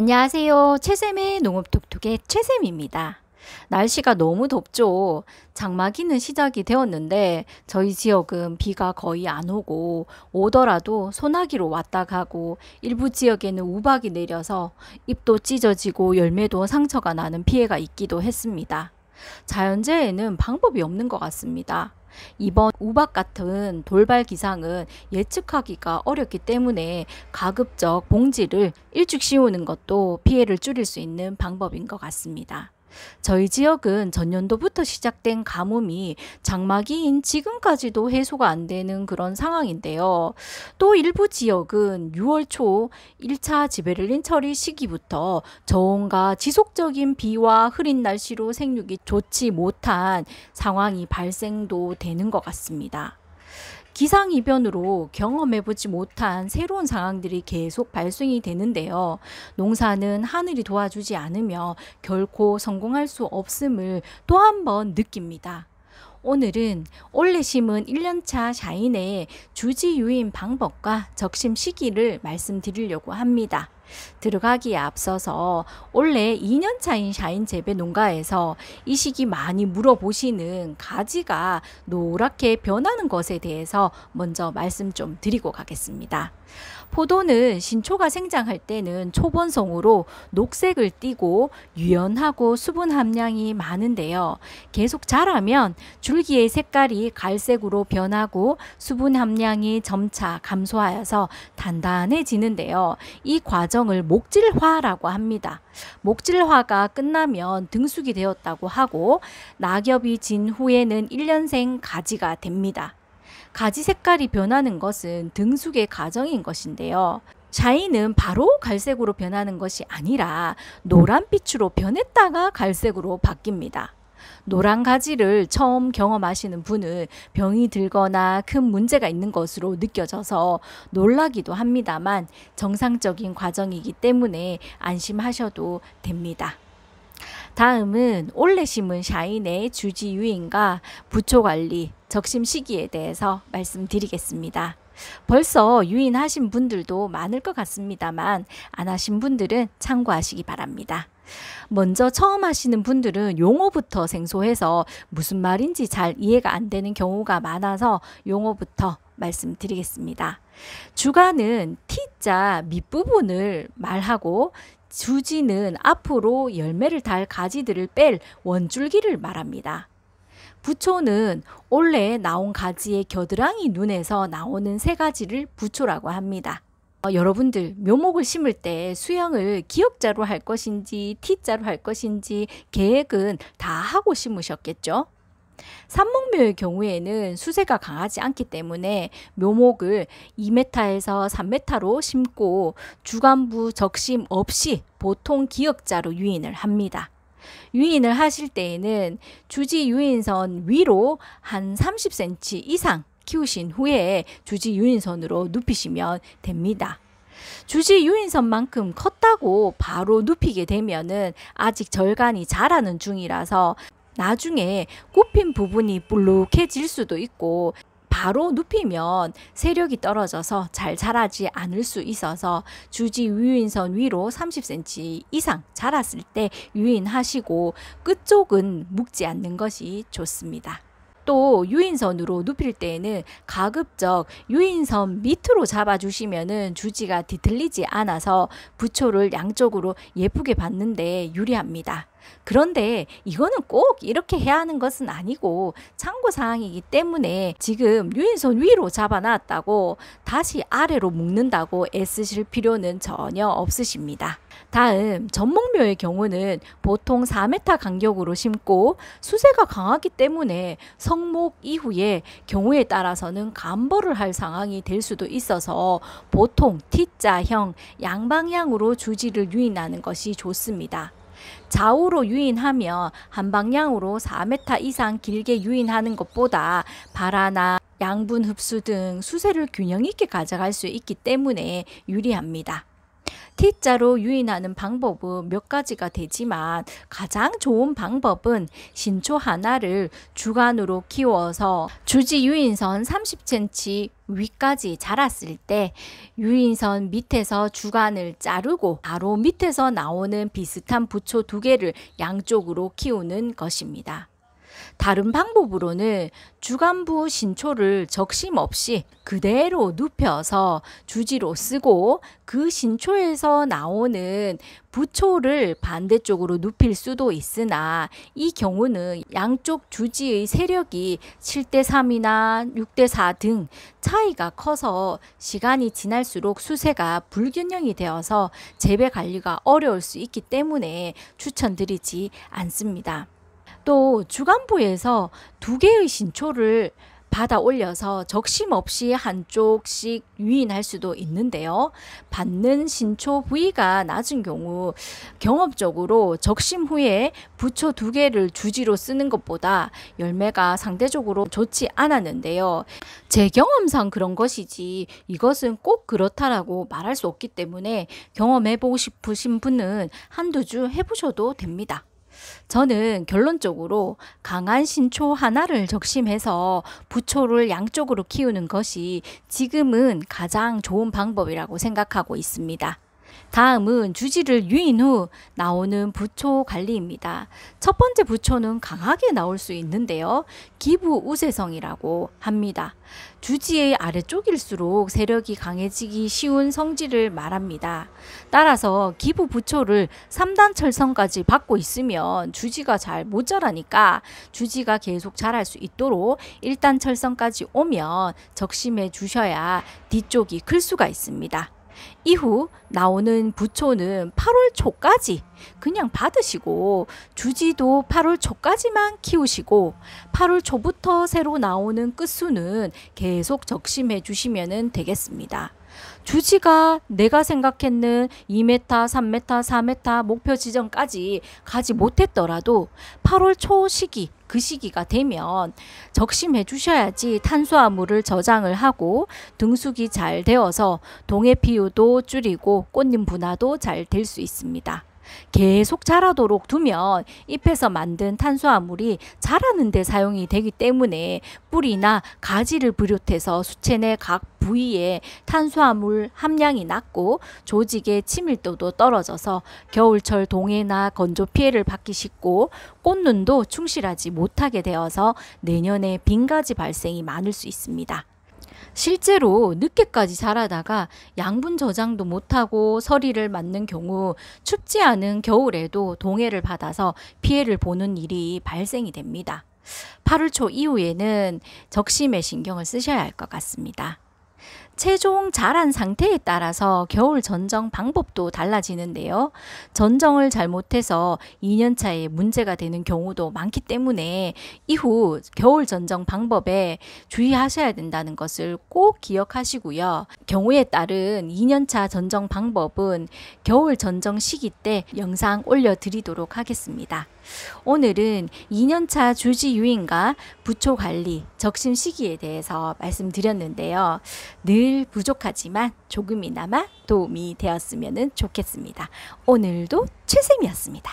안녕하세요. 채쌤의 농업톡톡의 채쌤입니다. 날씨가 너무 덥죠. 장마기는 시작이 되었는데 저희 지역은 비가 거의 안 오고 오더라도 소나기로 왔다 가고 일부 지역에는 우박이 내려서 잎도 찢어지고 열매도 상처가 나는 피해가 있기도 했습니다. 자연재해에는 방법이 없는 것 같습니다. 이번 우박 같은 돌발 기상은 예측하기가 어렵기 때문에 가급적 봉지를 일찍 씌우는 것도 피해를 줄일 수 있는 방법인 것 같습니다. 저희 지역은 전년도부터 시작된 가뭄이 장마기인 지금까지도 해소가 안 되는 그런 상황인데요. 또 일부 지역은 6월 초 1차 지베를린 처리 시기부터 저온과 지속적인 비와 흐린 날씨로 생육이 좋지 못한 상황이 발생도 되는 것 같습니다. 기상이변으로 경험해보지 못한 새로운 상황들이 계속 발생이 되는데요. 농사는 하늘이 도와주지 않으며 결코 성공할 수 없음을 또 한 번 느낍니다. 오늘은 올해 심은 1년차 샤인의 주지 유인 방법과 적심 시기를 말씀드리려고 합니다. 들어가기에 앞서서 올해 2년차인 샤인 재배 농가에서 이 시기 많이 물어보시는 가지가 노랗게 변하는 것에 대해서 먼저 말씀 좀 드리고 가겠습니다. 포도는 신초가 생장할 때는 초본성으로 녹색을 띠고 유연하고 수분 함량이 많은데요. 계속 자라면 줄기의 색깔이 갈색으로 변하고 수분 함량이 점차 감소하여서 단단해지는데요. 이 과정을 목질화라고 합니다. 목질화가 끝나면 등숙이 되었다고 하고 낙엽이 진 후에는 1년생 가지가 됩니다. 가지 색깔이 변하는 것은 등숙의 과정인 것인데요. 샤인은 바로 갈색으로 변하는 것이 아니라 노란빛으로 변했다가 갈색으로 바뀝니다. 노란 가지를 처음 경험하시는 분은 병이 들거나 큰 문제가 있는 것으로 느껴져서 놀라기도 합니다만 정상적인 과정이기 때문에 안심하셔도 됩니다. 다음은 올해 심은 샤인의 주지 유인과 부초 관리, 적심 시기에 대해서 말씀드리겠습니다. 벌써 유인하신 분들도 많을 것 같습니다만 안 하신 분들은 참고하시기 바랍니다. 먼저 처음 하시는 분들은 용어부터 생소해서 무슨 말인지 잘 이해가 안 되는 경우가 많아서 용어부터 말씀드리겠습니다. 주가는 T자 밑부분을 말하고 주지는 앞으로 열매를 달 가지들을 뺄 원줄기를 말합니다. 부초는 올해 나온 가지의 겨드랑이 눈에서 나오는 새 가지를 부초라고 합니다. 여러분들 묘목을 심을 때 수형을 기역자로 할 것인지 T자로 할 것인지 계획은 다 하고 심으셨겠죠? 삽목묘의 경우에는 수세가 강하지 않기 때문에 묘목을 2m에서 3m로 심고 주간부 적심 없이 보통 기역자로 유인을 합니다. 유인을 하실 때에는 주지 유인선 위로 한 30cm 이상 키우신 후에 주지 유인선으로 눕히시면 됩니다. 주지 유인선만큼 컸다고 바로 눕히게 되면은 아직 절간이 자라는 중이라서 나중에 굽힌 부분이 불룩해질 수도 있고 바로 눕히면 세력이 떨어져서 잘 자라지 않을 수 있어서 주지 유인선 위로 30cm 이상 자랐을 때 유인하시고 끝쪽은 묶지 않는 것이 좋습니다. 또 유인선으로 눕힐 때에는 가급적 유인선 밑으로 잡아주시면은 주지가 뒤틀리지 않아서 부초를 양쪽으로 예쁘게 받는데 유리합니다. 그런데 이거는 꼭 이렇게 해야 하는 것은 아니고 참고사항이기 때문에 지금 유인선 위로 잡아놨다고 다시 아래로 묶는다고 애쓰실 필요는 전혀 없으십니다. 다음 전목묘의 경우는 보통 4m 간격으로 심고 수세가 강하기 때문에 성목 이후에 경우에 따라서는 감벌을 할 상황이 될 수도 있어서 보통 T자형 양방향으로 주지를 유인하는 것이 좋습니다. 좌우로 유인하며 한 방향으로 4m 이상 길게 유인하는 것보다 발화나 양분 흡수 등 수세를 균형 있게 가져갈 수 있기 때문에 유리합니다. T자로 유인하는 방법은 몇 가지가 되지만 가장 좋은 방법은 신초 하나를 주간으로 키워서 주지 유인선 30cm 위까지 자랐을 때 유인선 밑에서 주간을 자르고 바로 밑에서 나오는 비슷한 부초 2개를 양쪽으로 키우는 것입니다. 다른 방법으로는 주간부 신초를 적심 없이 그대로 눕혀서 주지로 쓰고 그 신초에서 나오는 부초를 반대쪽으로 눕힐 수도 있으나 이 경우는 양쪽 주지의 세력이 7:3이나 6:4 등 차이가 커서 시간이 지날수록 수세가 불균형이 되어서 재배 관리가 어려울 수 있기 때문에 추천드리지 않습니다. 또 주간부에서 2개의 신초를 받아 올려서 적심 없이 한쪽씩 유인할 수도 있는데요. 받는 신초 부위가 낮은 경우 경험적으로 적심 후에 부초 2개를 주지로 쓰는 것보다 열매가 상대적으로 좋지 않았는데요. 제 경험상 그런 것이지 이것은 꼭 그렇다라고 말할 수 없기 때문에 경험해보고 싶으신 분은 한두 주 해보셔도 됩니다. 저는 결론적으로 강한 신초 하나를 적심해서 부초를 양쪽으로 키우는 것이 지금은 가장 좋은 방법이라고 생각하고 있습니다. 다음은 주지를 유인 후 나오는 부초 관리입니다. 첫 번째 부초는 강하게 나올 수 있는데요. 기부 우세성이라고 합니다. 주지의 아래쪽일수록 세력이 강해지기 쉬운 성질을 말합니다. 따라서 기부 부초를 3단 철성까지 받고 있으면 주지가 잘 못 자라니까 주지가 계속 자랄 수 있도록 1단 철성까지 오면 적심해 주셔야 뒤쪽이 클 수가 있습니다. 이후 나오는 부초는 8월 초까지 그냥 받으시고 주지도 8월 초까지만 키우시고 8월 초부터 새로 나오는 끝수는 계속 적심해 주시면 되겠습니다. 주지가 내가 생각했는 2m, 3m, 4m 목표 지점까지 가지 못했더라도 8월 초 시기 그 시기가 되면 적심해 주셔야지 탄수화물을 저장을 하고 등숙이 잘 되어서 동해 피유도 줄이고 꽃님 분화도 잘 될 수 있습니다. 계속 자라도록 두면 잎에서 만든 탄수화물이 자라는 데 사용이 되기 때문에 뿌리나 가지를 비롯해서 수채 내 각 부위에 탄수화물 함량이 낮고 조직의 치밀도도 떨어져서 겨울철 동해나 건조 피해를 받기 쉽고 꽃눈도 충실하지 못하게 되어서 내년에 빈가지 발생이 많을 수 있습니다. 실제로 늦게까지 자라다가 양분 저장도 못하고 서리를 맞는 경우 춥지 않은 겨울에도 동해를 받아서 피해를 보는 일이 발생이 됩니다. 8월 초 이후에는 적심에 신경을 쓰셔야 할 것 같습니다. 최종 자란 상태에 따라서 겨울 전정 방법도 달라지는데요. 전정을 잘못해서 2년차에 문제가 되는 경우도 많기 때문에 이후 겨울 전정 방법에 주의하셔야 된다는 것을 꼭 기억하시고요. 경우에 따른 2년차 전정 방법은 겨울 전정 시기 때 영상 올려드리도록 하겠습니다. 오늘은 2년차 주지 유인과 부초 관리, 적심 시기에 대해서 말씀드렸는데요. 늘 부족하지만 조금이나마 도움이 되었으면 좋겠습니다. 오늘도 최쌤이었습니다.